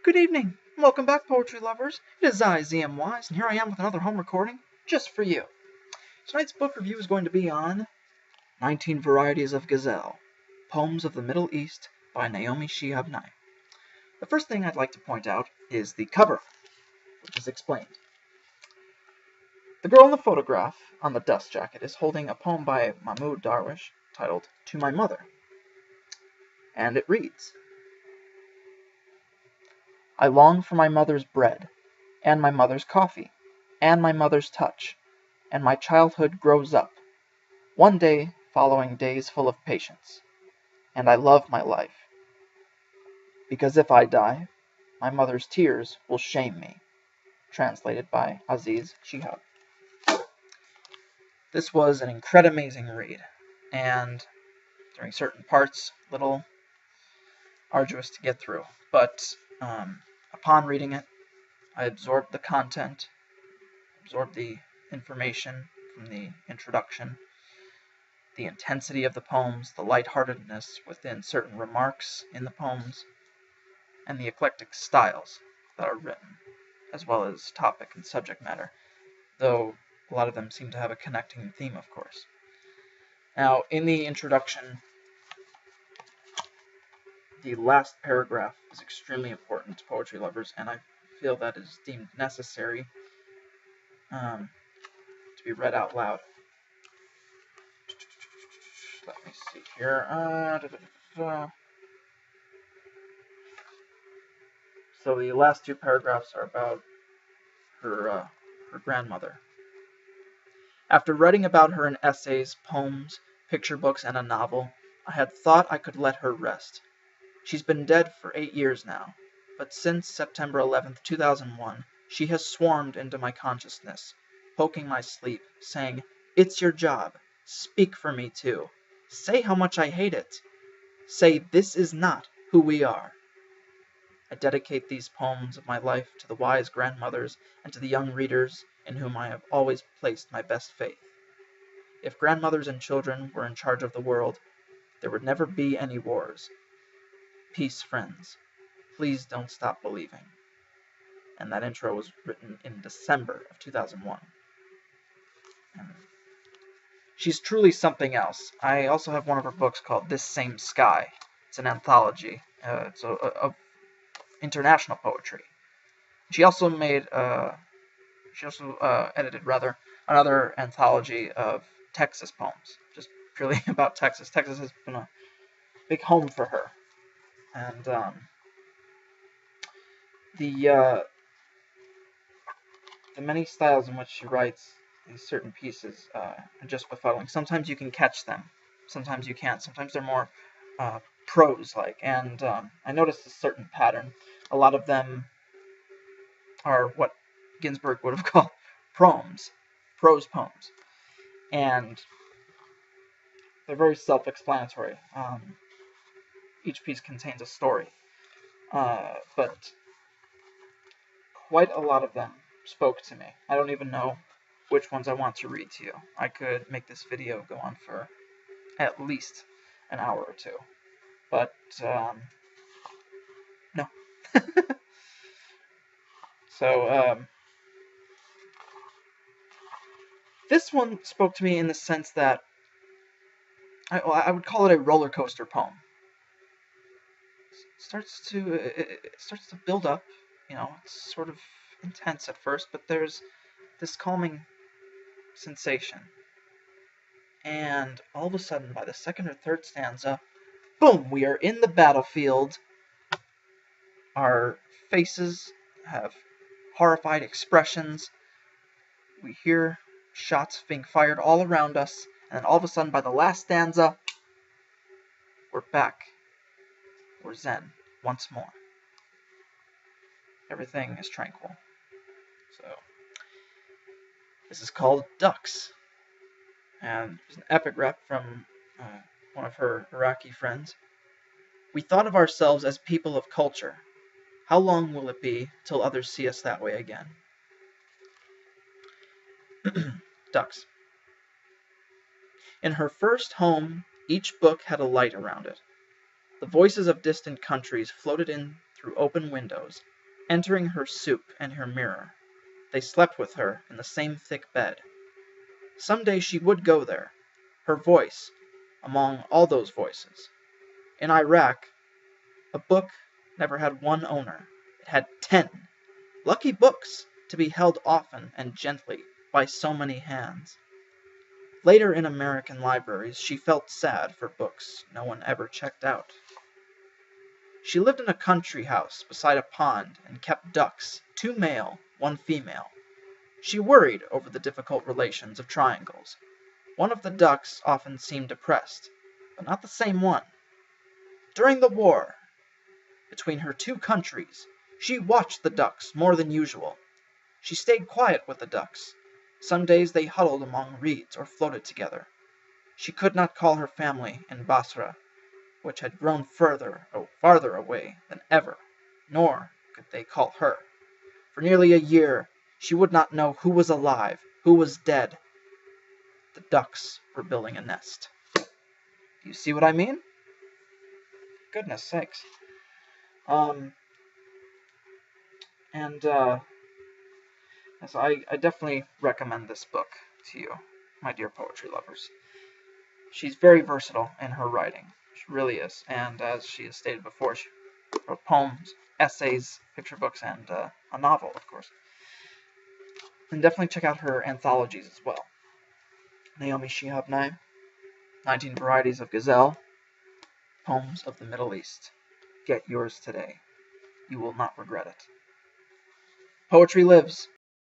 Good evening, and welcome back, poetry lovers. It is I, ZM Wise, and here I am with another home recording just for you. Tonight's book review is going to be on 19 Varieties of Gazelle, Poems of the Middle East by Naomi Shihab. The first thing I'd like to point out is the cover, which is explained. The girl in the photograph on the dust jacket is holding a poem by Mahmoud Darwish titled To My Mother, and it reads, I long for my mother's bread, and my mother's coffee, and my mother's touch, and my childhood grows up, one day following days full of patience, and I love my life, because if I die, my mother's tears will shame me. Translated by Aziz Shihab. This was an amazing read, and during certain parts, a little arduous to get through, but upon reading it, I absorbed the content, absorbed the information from the introduction, the intensity of the poems, the lightheartedness within certain remarks in the poems, and the eclectic styles that are written, as well as topic and subject matter, though a lot of them seem to have a connecting theme, of course. Now, in the introduction, the last paragraph is extremely important to poetry lovers, and I feel that is deemed necessary to be read out loud. Let me see here. So the last two paragraphs are about her grandmother. After writing about her in essays, poems, picture books, and a novel, I had thought I could let her rest. She's been dead for 8 years now, but since September 11th, 2001, she has swarmed into my consciousness, poking my sleep, saying, "It's your job. Speak for me, too. Say how much I hate it. Say this is not who we are." I dedicate these poems of my life to the wise grandmothers and to the young readers in whom I have always placed my best faith. If grandmothers and children were in charge of the world, there would never be any wars. Peace, friends. Please don't stop believing. And that intro was written in December of 2001. She's truly something else. I also have one of her books called This Same Sky. It's an anthology. It's of international poetry. She also edited another anthology of Texas poems, just purely about Texas. Texas has been a big home for her, and the many styles in which she writes these certain pieces are just befuddling. Sometimes you can catch them, sometimes you can't. Sometimes they're more prose-like, and I noticed a certain pattern. A lot of them are what Ginsberg would have called prose poems, and they're very self-explanatory. Each piece contains a story, but quite a lot of them spoke to me. I don't even know which ones I want to read to you. I could make this video go on for at least an hour or two, but no. So this one spoke to me in the sense that I would call it a roller coaster poem. It starts to build up. It's sort of intense at first, but there's this calming sensation. And all of a sudden, by the second or third stanza, boom, we are in the battlefield. Our faces have horrified expressions. We hear shots being fired all around us. And then all of a sudden, by the last stanza, we're back. We're zen once more. Everything is tranquil. So, this is called Ducks. And there's an epigraph from one of her Iraqi friends. We thought of ourselves as people of culture. How long will it be till others see us that way again? Ducks. In her first home, each book had a light around it. The voices of distant countries floated in through open windows, entering her soup and her mirror. They slept with her in the same thick bed. Some day she would go there, her voice among all those voices. In Iraq, a book never had one owner. It had 10 lucky books to be held often and gently by so many hands. Later in American libraries, she felt sad for books no one ever checked out. She lived in a country house beside a pond and kept ducks, 2 male, 1 female. She worried over the difficult relations of triangles. One of the ducks often seemed depressed, but not the same one. During the war between her 2 countries, she watched the ducks more than usual. She stayed quiet with the ducks. Some days they huddled among reeds or floated together. She could not call her family in Basra, which had grown farther away than ever, nor could they call her. For nearly a year she would not know who was alive, who was dead. The ducks were building a nest. Do you see what I mean? Goodness sakes. So I definitely recommend this book to you, my dear poetry lovers. She's very versatile in her writing. She really is. And as she has stated before, she wrote poems, essays, picture books, and a novel, of course. And definitely check out her anthologies as well. Naomi Shihab 19 Varieties of Gazelle, Poems of the Middle East. Get yours today. You will not regret it. Poetry lives.